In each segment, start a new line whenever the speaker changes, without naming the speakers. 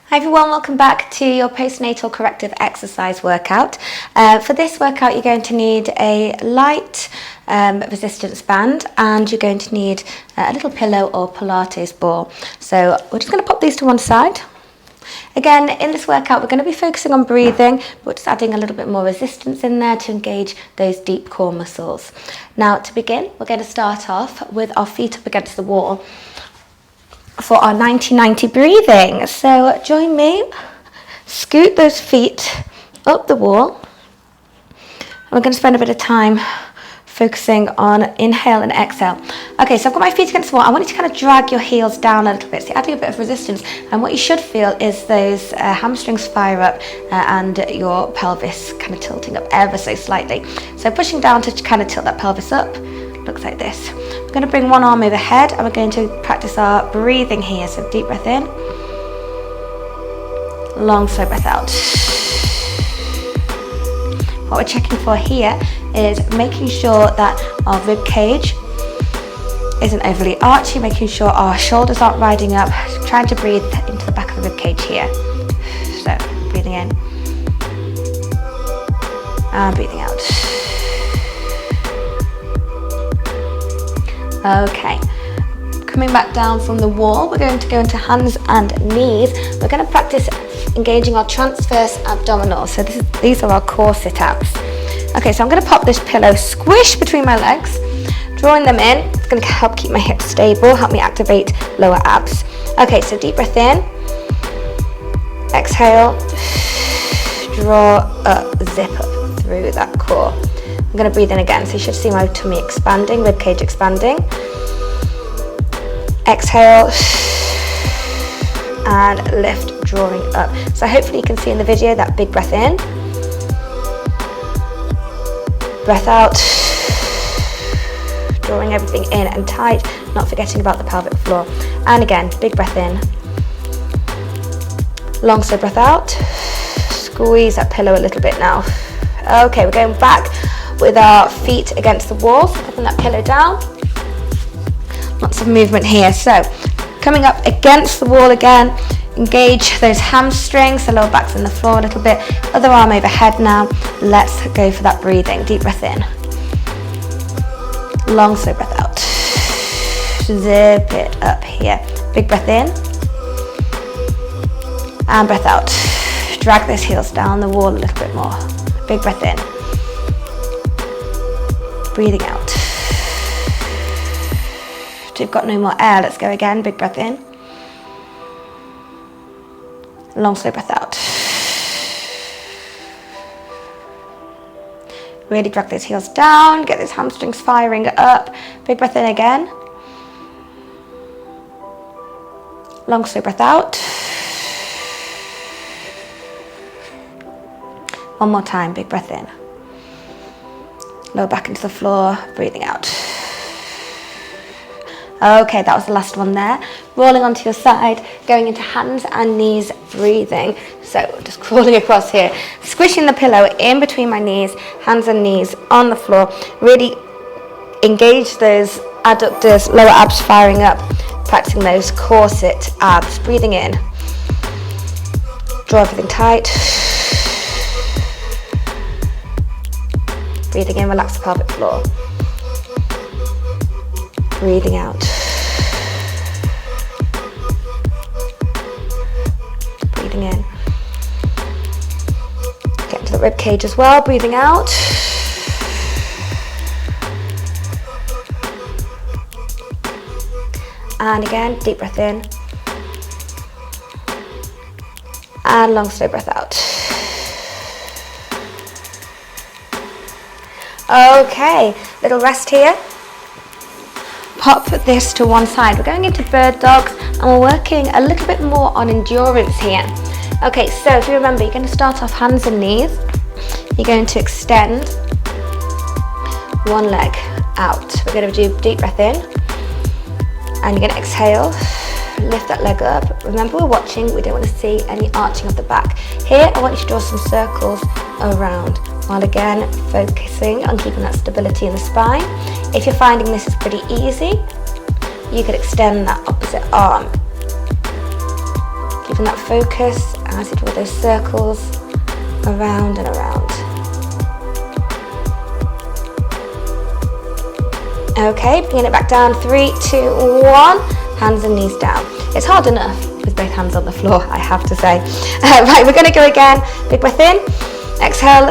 Hi everyone, welcome back to your postnatal corrective exercise workout. For this workout you're going to need a light resistance band, and you're going to need a little pillow or Pilates ball. So we're just going to pop these to one side. Again, in this workout we're going to be focusing on breathing, but just adding a little bit more resistance in there to engage those deep core muscles. Now to begin, we're going to start off with our feet up against the wall for our 90-90 breathing. So join me, scoot those feet up the wall. We're going to spend a bit of time focusing on inhale and exhale. Okay, so I've got my feet against the wall. I want you to kind of drag your heels down a little bit, so you're adding a bit of resistance, and what you should feel is those hamstrings fire up and your pelvis kind of tilting up ever so slightly. So pushing down to kind of tilt that pelvis up. Looks like this. We're going to bring one arm overhead and we're going to practice our breathing here. So deep breath in, long slow breath out. What we're checking for here is making sure that our rib cage isn't overly archy, making sure our shoulders aren't riding up, trying to breathe into the back of the rib cage here. So breathing in and breathing out. Okay, coming back down from the wall, we're going to go into hands and knees. We're going to practice engaging our transverse abdominals. So these are our corset abs. Okay, so I'm going to pop this pillow squish between my legs, drawing them in. It's going to help keep my hips stable, help me activate lower abs. Okay, so deep breath in, exhale, draw up, zip up through that core. I'm going to breathe in again, so you should see my tummy expanding, rib cage expanding. Exhale and lift, drawing up. So hopefully you can see in the video that big breath in, breath out, drawing everything in and tight, not forgetting about the pelvic floor. And again, big breath in, long slow breath out, squeeze that pillow a little bit now. Okay, we're going back with our feet against the wall, so putting that pillow down. Lots of movement here. So coming up against the wall again, engage those hamstrings, the lower back's in the floor a little bit, other arm overhead now. Let's go for that breathing. Deep breath in, long slow breath out, zip it up here, big breath in and breath out. Drag those heels down the wall a little bit more, big breath in, breathing out. So we've got no more air, let's go again. Big breath in, long slow breath out. Really drag those heels down, get those hamstrings firing up. Big breath in again, long slow breath out. One more time, big breath in, lower back into the floor, breathing out. Okay, that was the last one there. Rolling onto your side, going into hands and knees, breathing. So just crawling across here, squishing the pillow in between my knees, hands and knees on the floor. Really engage those adductors, lower abs firing up, practicing those corset abs. Breathing in, draw everything tight. Breathing in, relax the pelvic floor. Breathing out. Breathing in. Get into the rib cage as well, breathing out. And again, deep breath in. And long slow breath out. Okay, little rest here. Pop this to one side. We're going into bird dogs and we're working a little bit more on endurance here. Okay, so if you remember, you're going to start off hands and knees. You're going to extend one leg out. We're going to do deep breath in and you're going to exhale, lift that leg up. Remember, we're watching, we don't want to see any arching of the back. Here, I want you to draw some circles around, while again focusing on keeping that stability in the spine. If you're finding this is pretty easy, you could extend that opposite arm. Keeping that focus as you draw those circles around and around. Okay, bringing it back down, 3, 2, 1, hands and knees down. It's hard enough with both hands on the floor, I have to say. Right, we're gonna go again, big breath in, exhale,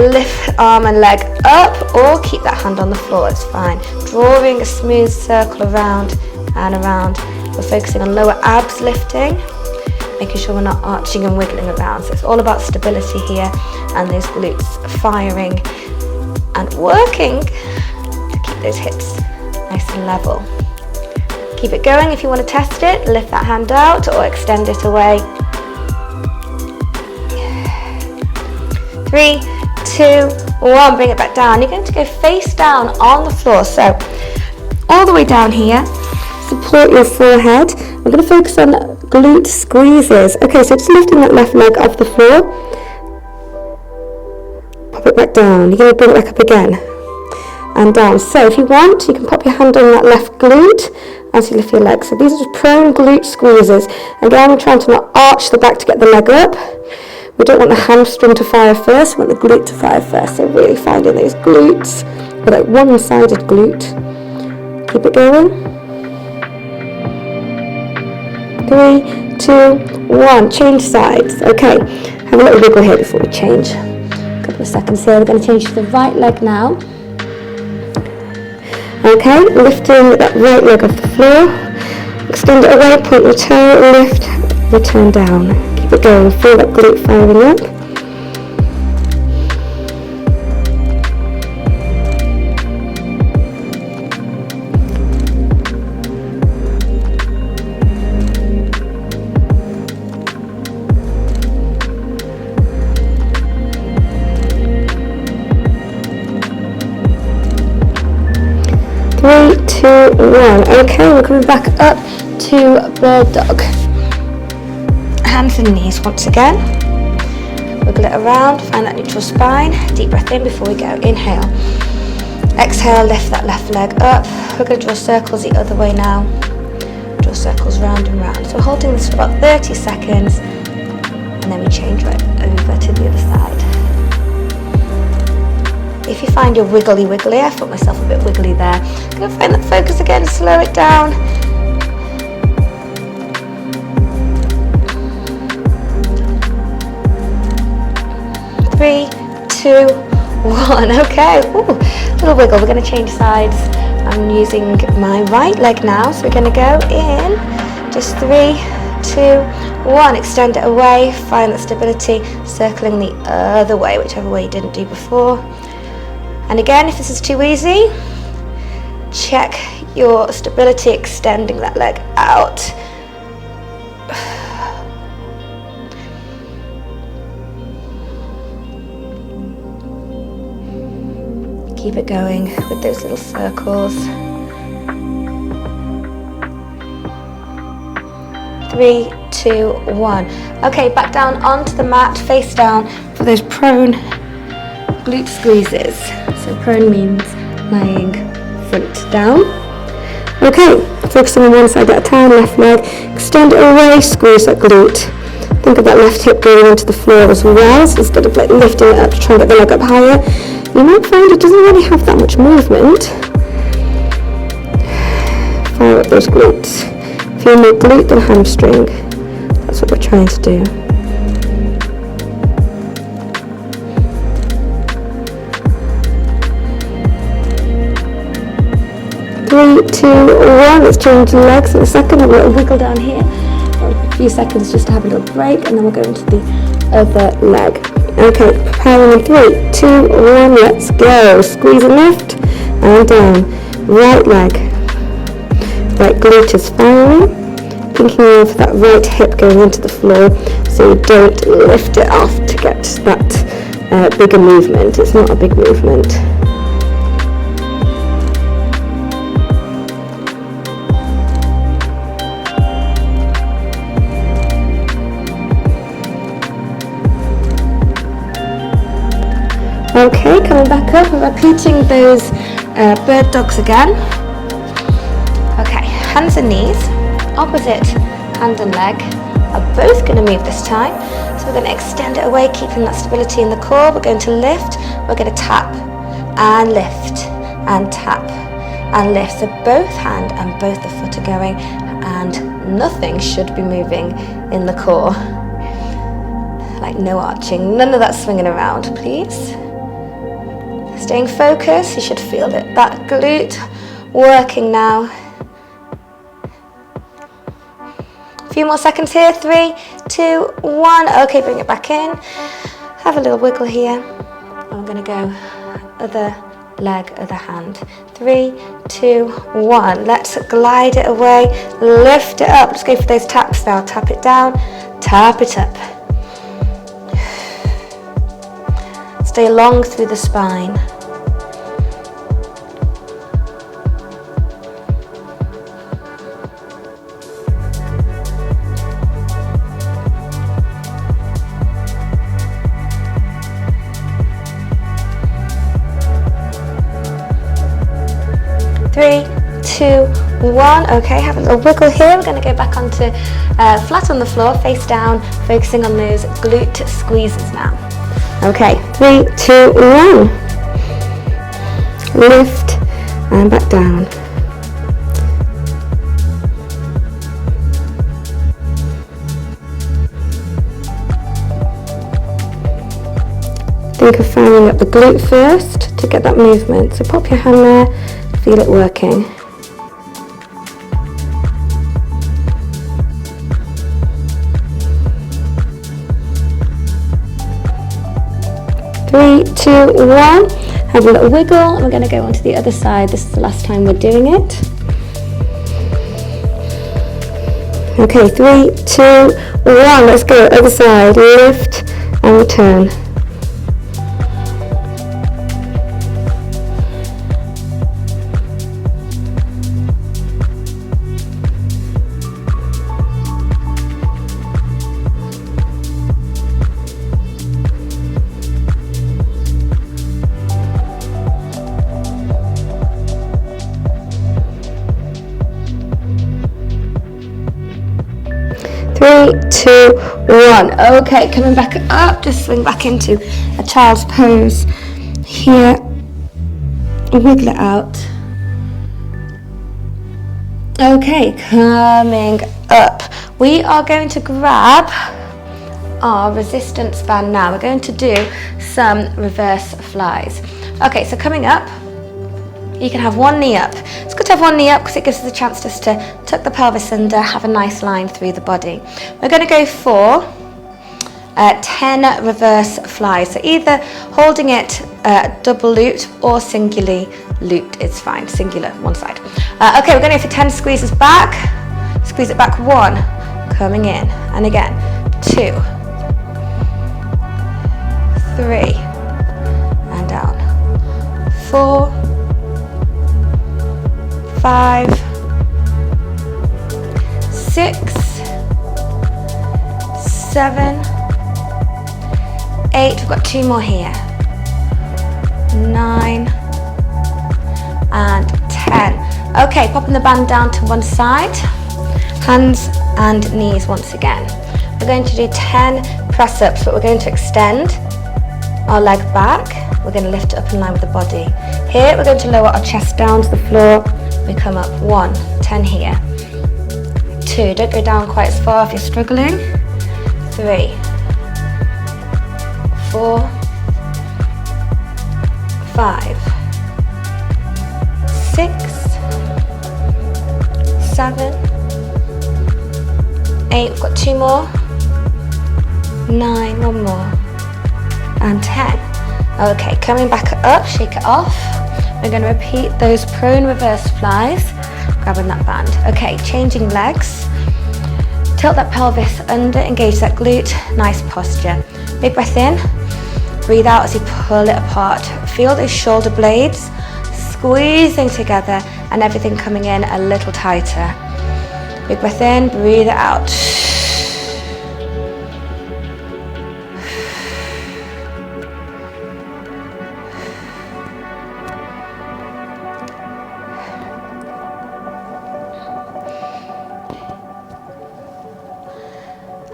lift arm and leg up, or keep that hand on the floor, it's fine. Drawing a smooth circle around and around. We're focusing on lower abs lifting, making sure we're not arching and wiggling around. So it's all about stability here and those glutes firing and working to keep those hips nice and level. Keep it going. If you want to test it, lift that hand out or extend it away. 3, 2, 1, bring it back down. You're going to go face down on the floor. So all the way down here, support your forehead. We're going to focus on glute squeezes. Okay, so just lifting that left leg off the floor. Pop it back down. You're going to bring it back up again and down. So if you want, you can pop your hand on that left glute as you lift your leg. So these are just prone glute squeezes. Again, we're trying to not arch the back to get the leg up. We don't want the hamstring to fire first, we want the glute to fire first. So really finding those glutes, or that one-sided glute. Keep it going. 3, 2, 1, change sides. Okay, have a little wiggle here before we change. A couple of seconds here. We're going to change to the right leg now. Okay, lifting that right leg off the floor. Extend it away, point your toe, lift, return down. Keep it going, feel that glute firing up. Okay, we're coming back up to bird dog. Hands and knees once again. Wiggle it around, find that neutral spine. Deep breath in before we go. Inhale. Exhale, lift that left leg up. We're going to draw circles the other way now. Draw circles round and round. So holding this for about 30 seconds and then we change right over to the other side. If you find you're wiggly, I felt myself a bit wiggly there. I'm going to find that focus again, slow it down. Three, 2, 1. Okay, ooh, little wiggle. We're going to change sides. I'm using my right leg now, so we're going to go in. Just 3, 2, 1. Extend it away. Find that stability, circling the other way, whichever way you didn't do before. And again, if this is too easy, check your stability, extending that leg out. Keep it going with those little circles. 3, 2, 1. Okay, back down onto the mat, face down for those prone glute squeezes. So prone means lying front down. Okay, focusing on one side at a time, left leg, extend it away, squeeze that glute. Think of that left hip going into the floor as well, so instead of like lifting it up to try and get the leg up higher, you might find it doesn't really have that much movement. Fire up those glutes. Feel more glute than hamstring. That's what we're trying to do. 3, 2, 1. Let's change the legs in a second. Have a little wiggle down here for a few seconds just to have a little break, and then we'll go into the other leg. Okay, preparing in 3, 2, 1. Let's go. Squeeze and lift and down. Right leg. Right glute is firing. Thinking of that right hip going into the floor, so you don't lift it off to get that bigger movement. It's not a big movement. Okay, coming back up and repeating those bird dogs again. Okay, hands and knees, opposite hand and leg, both going to move this time. So we're going to extend it away, keeping that stability in the core. We're going to lift, we're going to tap and lift and tap and lift. So both hand and both the foot are going, and nothing should be moving in the core. Like no arching, none of that swinging around, please. Staying focused, you should feel that glute working now. A few more seconds here, 3, 2, 1. Okay, bring it back in. Have a little wiggle here. I'm going to go other leg, other hand. 3, 2, 1. Let's glide it away, lift it up. Let's go for those taps now. Tap it down, tap it up. Stay long through the spine. Three, 2, 1. Okay, have a little wiggle here. We're going to go back onto flat on the floor, face down, focusing on those glute squeezes now. Okay, 3, 2, 1. Lift and back down. Think of firing up the glute first to get that movement. So pop your hand there, feel it working. Three, 2, 1. Have a little wiggle, and we're going to go onto the other side. This is the last time we're doing it. Okay, 3, 2, 1. Let's go other side. Lift and return. Three, 2, 1. Okay, coming back up, just swing back into a child's pose here. Wiggle it out. Okay, coming up. We are going to grab our resistance band now. We're going to do some reverse flies. Okay, so coming up, you can have one knee up. It's good to have one knee up because it gives us a chance just to tuck the pelvis under, have a nice line through the body. We're going to go for 10 reverse flies. So either holding it double looped or singularly looped is fine. Singular, one side. Okay, we're going to go for 10 squeezes back. Squeeze it back, 1, coming in, and again, 2, 3, and down, 4, 5, 6, 7, 8. We've got 2 more here. 9 and 10. Okay, popping the band down to one side. Hands and knees once again. We're going to do 10 press-ups, but we're going to extend our leg back. We're going to lift it up in line with the body. Here, we're going to lower our chest down to the floor. We come up 1, 10 here. 2, don't go down quite as far if you're struggling. 3, 4, 5, 6, 7, 8, we've got 2 more, 9, 1 more, and 10. Okay, coming back up, shake it off. We're going to repeat those prone reverse flies, grabbing that band. Okay, changing legs. Tilt that pelvis under, engage that glute, nice posture. Big breath in, breathe out as you pull it apart. Feel those shoulder blades squeezing together and everything coming in a little tighter. Big breath in, breathe it out.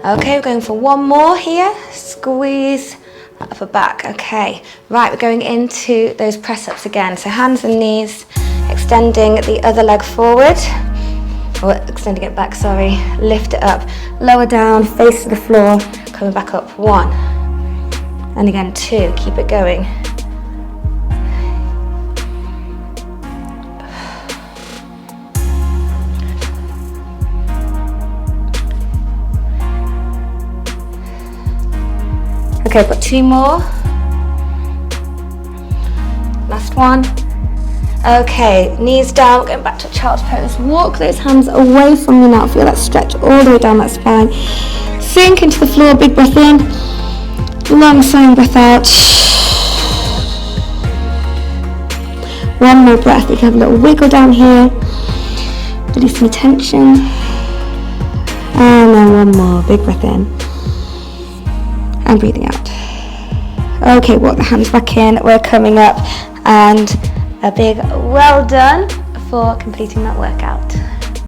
Okay, we're going for one more here. Squeeze that upper back. Okay, right, we're going into those press-ups again. So hands and knees, extending the other leg forward, or extending it back, sorry. Lift it up, lower down, face to the floor, coming back up. 1, and again 2, keep it going. Okay, I've got 2 more. Last one. Okay, knees down, going back to child's pose. Walk those hands away from you now. Feel that stretch all the way down that spine. Sink into the floor, big breath in. Long sighing breath out. One more breath. You can have a little wiggle down here. Release some tension. And then one more, big breath in. And breathing out. Okay, walk the hands back in. We're coming up, and a big well done for completing that workout.